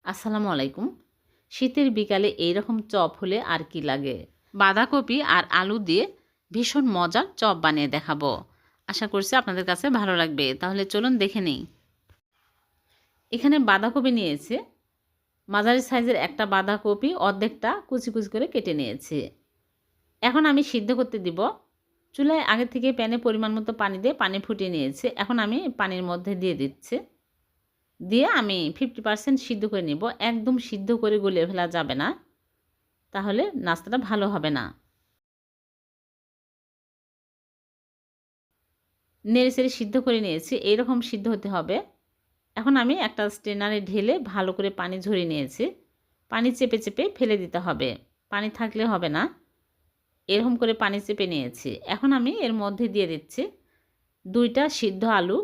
আসসালামু আলাইকুম। শীতের বিকালে এইরকম চপ হলে আর কি লাগে। বাঁধাকপি আর আলু দিয়ে ভীষণ মজার চপ বানিয়ে দেখাবো। আশা করছি আপনাদের কাছে ভালো লাগবে। তাহলে চলুন দেখে নিই। এখানে বাঁধাকপি নিয়েছে, মাঝারি সাইজের একটা বাঁধাকপি অর্ধেকটা কুচি কুচি করে কেটে নিয়েছি। এখন আমি সিদ্ধ করতে দিব। চুলায় আগে থেকে প্যানে পরিমাণ মতো পানি দিয়ে পানি ফুটিয়ে নিয়েছি। এখন আমি পানির মধ্যে দিয়ে দিচ্ছি। দিয়ে আমি 50% সিদ্ধ করে নিব। একদম সিদ্ধ করে গলিয়ে ফেলা যাবে না, তাহলে নাস্তাটা ভালো হবে না। নেড়েচেড়ে সিদ্ধ করে নিয়েছি, এইরকম সিদ্ধ হতে হবে। এখন আমি একটা স্ট্রেনারে ঢেলে ভালো করে পানি ঝরিয়ে নিয়েছি। পানি চেপে চেপে ফেলে দিতে হবে, পানি থাকলে হবে না। এরকম করে পানি চেপে নিয়েছি। এখন আমি এর মধ্যে দিয়ে দিচ্ছি 2টা সিদ্ধ আলু,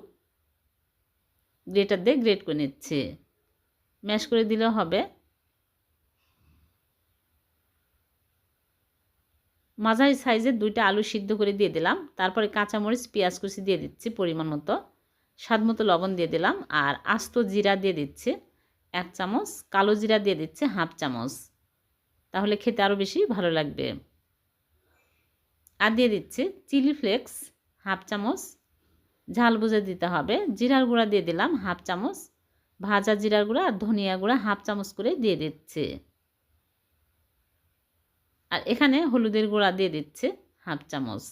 গ্রেটার দিয়ে গ্রেট করে নিচ্ছি। ম্যাশ করে দিলেও হবে। মাঝারি সাইজের 2টা আলু সিদ্ধ করে দিয়ে দিলাম। তারপরে কাঁচামরিচ পেঁয়াজ কুচি দিয়ে দিচ্ছি পরিমাণ মতো। স্বাদ মতো লবণ দিয়ে দিলাম। আর আস্ত জিরা দিয়ে দিচ্ছি 1 চামচ, কালো জিরা দিয়ে দিচ্ছি 1/2 চামচ, তাহলে খেতে আরও বেশি ভালো লাগবে। আর দিয়ে দিচ্ছি চিলি ফ্লেক্স 1/2 চামচ, ঝাল বুঝে দিতে হবে। জিরার গুঁড়া দিয়ে দিলাম 1/2 চামচ, ভাজা জিরার গুঁড়া আর ধনিয়া গুঁড়া 1/2 চামচ করে দিয়ে দিচ্ছি। আর এখানে হলুদের গুঁড়া দিয়ে দিচ্ছে 1/2 চামচ।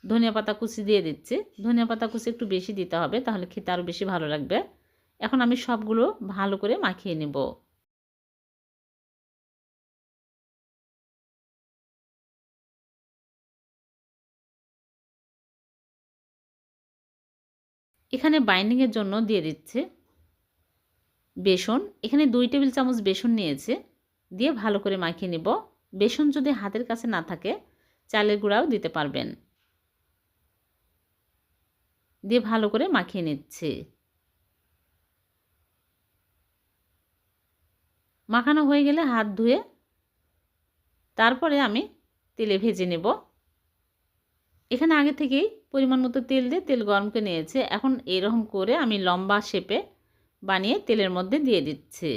ধনিয়া পাতা কুচি দিয়ে দিচ্ছি। ধনিয়া পাতা কুচি একটু বেশি দিতে হবে, তাহলে খেতে আরও বেশি ভালো লাগবে। এখন আমি সবগুলো ভালো করে মাখিয়ে নেব। এখানে বাইন্ডিংয়ের জন্য দিয়ে দিচ্ছে বেসন। এখানে 2 টেবিল চামচ বেসন নিয়েছে, দিয়ে ভালো করে মাখিয়ে নেব। বেসন যদি হাতের কাছে না থাকে চালের গুঁড়াও দিতে পারবেন। দিয়ে ভালো করে মাখিয়ে নিচ্ছি। মাখানো হয়ে গেলে হাত ধুয়ে তারপরে আমি তেলে ভেজে নেব। এখানে আগে থেকেই পরিমাণ মতো তেল দিয়ে তেল গরম করে নিয়েছে। এখন এরকম করে আমি লম্বা শেপে বানিয়ে তেলের মধ্যে দিয়ে দিচ্ছি।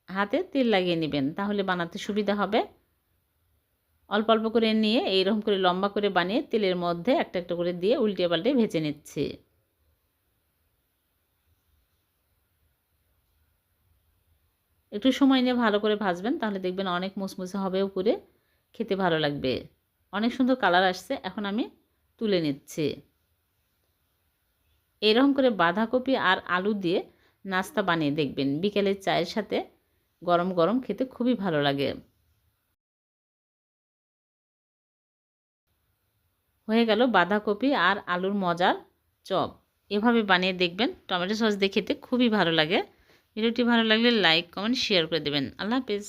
হাতে তেল লাগিয়ে নেবেন, তাহলে বানাতে সুবিধা হবে। অল্প অল্প করে নিয়ে এইরকম করে লম্বা করে বানিয়ে তেলের মধ্যে একটা একটা করে দিয়ে উল্টে পাল্টে ভেজে নিচ্ছি। একটু সময় নিয়ে ভালো করে ভাজবেন, তাহলে দেখবেন অনেক মুচমুচে হবে, উপরে খেতে ভালো লাগবে। অনেক সুন্দর কালার আসছে। এখন আমি তুলে নিচ্ছি। এরকম করে বাঁধাকপি আর আলু দিয়ে নাস্তা বানিয়ে দেখবেন, বিকেলের চায়ের সাথে গরম গরম খেতে খুবই ভালো লাগে। হয়ে গেল বাঁধাকপি আর আলুর মজার চপ। এভাবে বানিয়ে দেখবেন, টমেটো সস দিয়ে খেতে খুবই ভালো লাগে। ভিডিওটি ভালো লাগলে লাইক কমেন্ট শেয়ার করে দেবেন। আল্লাহ হাফেজ।